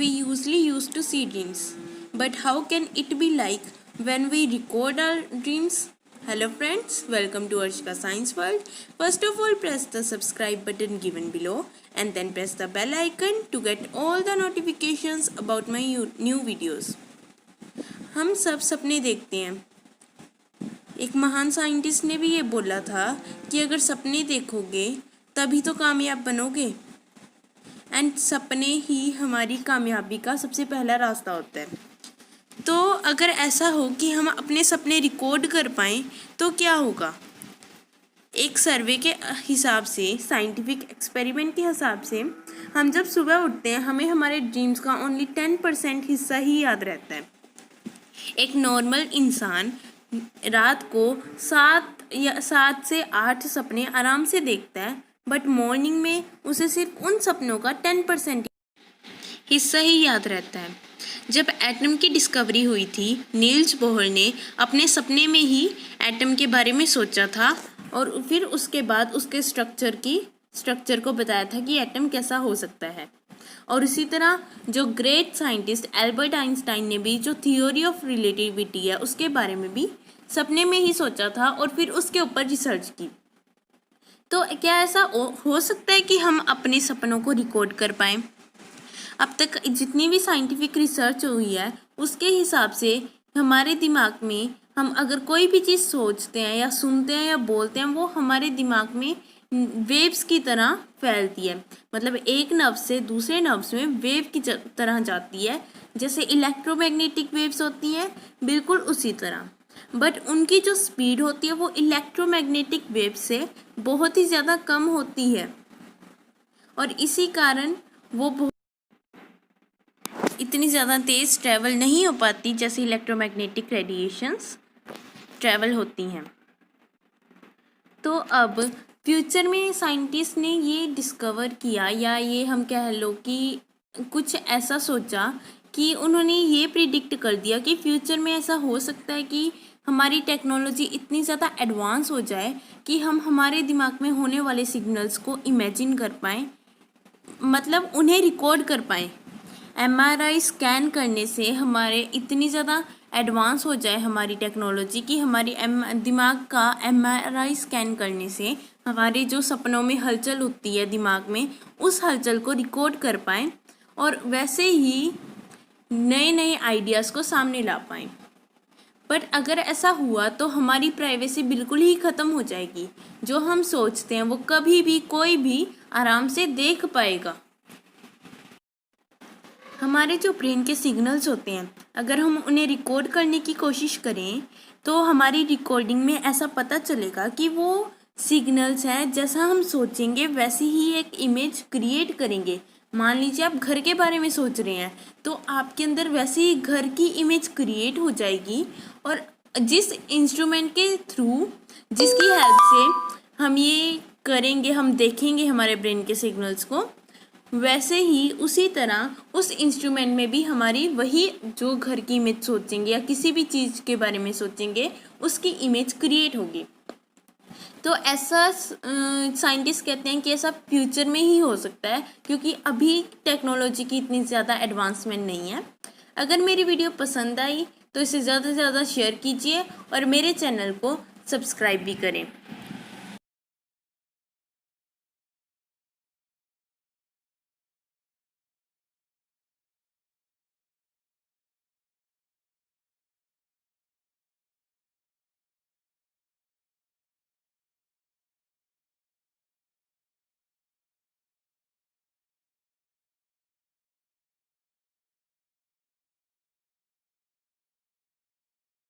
we usually used to see dreams. But how can it be like when we record our dreams? Hello friends, welcome to Arshika Science World. First of all, press the subscribe button given below and then press the bell icon to get all the notifications about my new videos. हम सब सपने देखते हैं। एक महान scientist ने भी ये बोला था कि अगर सपने देखोगे तभी तो कामयाब बनोगे। एंड सपने ही हमारी कामयाबी का सबसे पहला रास्ता होता है। तो अगर ऐसा हो कि हम अपने सपने रिकॉर्ड कर पाएँ तो क्या होगा? एक सर्वे के हिसाब से, साइंटिफिक एक्सपेरिमेंट के हिसाब से, हम जब सुबह उठते हैं हमें हमारे ड्रीम्स का ओनली 10% हिस्सा ही याद रहता है। एक नॉर्मल इंसान रात को 7 से 8 सपने आराम से देखता है, बट मॉर्निंग में उसे सिर्फ उन सपनों का 10% हिस्सा ही याद रहता है। जब एटम की डिस्कवरी हुई थी, नील्स बोहर ने अपने सपने में ही एटम के बारे में सोचा था और फिर उसके बाद उसके स्ट्रक्चर को बताया था कि एटम कैसा हो सकता है। और इसी तरह जो ग्रेट साइंटिस्ट एल्बर्ट आइंस्टाइन ने भी जो थियोरी ऑफ रिलेटिविटी है उसके बारे में भी सपने में ही सोचा था और फिर उसके ऊपर रिसर्च की। तो क्या ऐसा हो सकता है कि हम अपने सपनों को रिकॉर्ड कर पाएँ? अब तक जितनी भी साइंटिफिक रिसर्च हुई है उसके हिसाब से हमारे दिमाग में हम अगर कोई भी चीज़ सोचते हैं या सुनते हैं या बोलते हैं, वो हमारे दिमाग में वेव्स की तरह फैलती है। मतलब एक नर्व से दूसरे नर्व्स में वेव की तरह जाती है, जैसे इलेक्ट्रोमैग्नेटिक वेव्स होती हैं, बिल्कुल उसी तरह। बट उनकी जो स्पीड होती है वो इलेक्ट्रोमैग्नेटिक वेव से बहुत ही ज़्यादा कम होती है और इसी कारण वो इतनी ज़्यादा तेज़ ट्रैवल नहीं हो पाती जैसे इलेक्ट्रोमैग्नेटिक रेडिएशंस ट्रैवल होती हैं। तो अब फ्यूचर में साइंटिस्ट ने ये डिस्कवर किया, या ये हम कह लो कि कुछ ऐसा सोचा कि उन्होंने ये प्रिडिक्ट कर दिया कि फ्यूचर में ऐसा हो सकता है कि हमारी टेक्नोलॉजी इतनी ज़्यादा एडवांस हो जाए कि हम हमारे दिमाग में होने वाले सिग्नल्स को इमेजिन कर पाएँ, मतलब उन्हें रिकॉर्ड कर पाएँ। MRI स्कैन करने से हमारे इतनी ज़्यादा एडवांस हो जाए हमारी टेक्नोलॉजी कि हमारी दिमाग का MRI स्कैन करने से हमारे जो सपनों में हलचल होती है दिमाग में, उस हलचल को रिकॉर्ड कर पाएँ और वैसे ही नए नए आइडियाज़ को सामने ला पाएँ। बट अगर ऐसा हुआ तो हमारी प्राइवेसी बिल्कुल ही ख़त्म हो जाएगी। जो हम सोचते हैं वो कभी भी कोई भी आराम से देख पाएगा। हमारे जो ब्रेन के सिग्नल्स होते हैं, अगर हम उन्हें रिकॉर्ड करने की कोशिश करें तो हमारी रिकॉर्डिंग में ऐसा पता चलेगा कि वो सिग्नल्स हैं, जैसा हम सोचेंगे वैसी ही एक इमेज क्रिएट करेंगे। मान लीजिए आप घर के बारे में सोच रहे हैं तो आपके अंदर वैसे ही घर की इमेज क्रिएट हो जाएगी और जिस इंस्ट्रूमेंट के थ्रू, जिसकी हेल्प से हम ये करेंगे, हम देखेंगे हमारे ब्रेन के सिग्नल्स को, वैसे ही उसी तरह उस इंस्ट्रूमेंट में भी हमारी वही जो घर की इमेज सोचेंगे या किसी भी चीज़ के बारे में सोचेंगे उसकी इमेज क्रिएट होगी। तो ऐसा साइंटिस्ट कहते हैं कि ऐसा फ्यूचर में ही हो सकता है, क्योंकि अभी टेक्नोलॉजी की इतनी ज़्यादा एडवांसमेंट नहीं है। अगर मेरी वीडियो पसंद आई तो इसे ज़्यादा से ज़्यादा शेयर कीजिए और मेरे चैनल को सब्सक्राइब भी करें।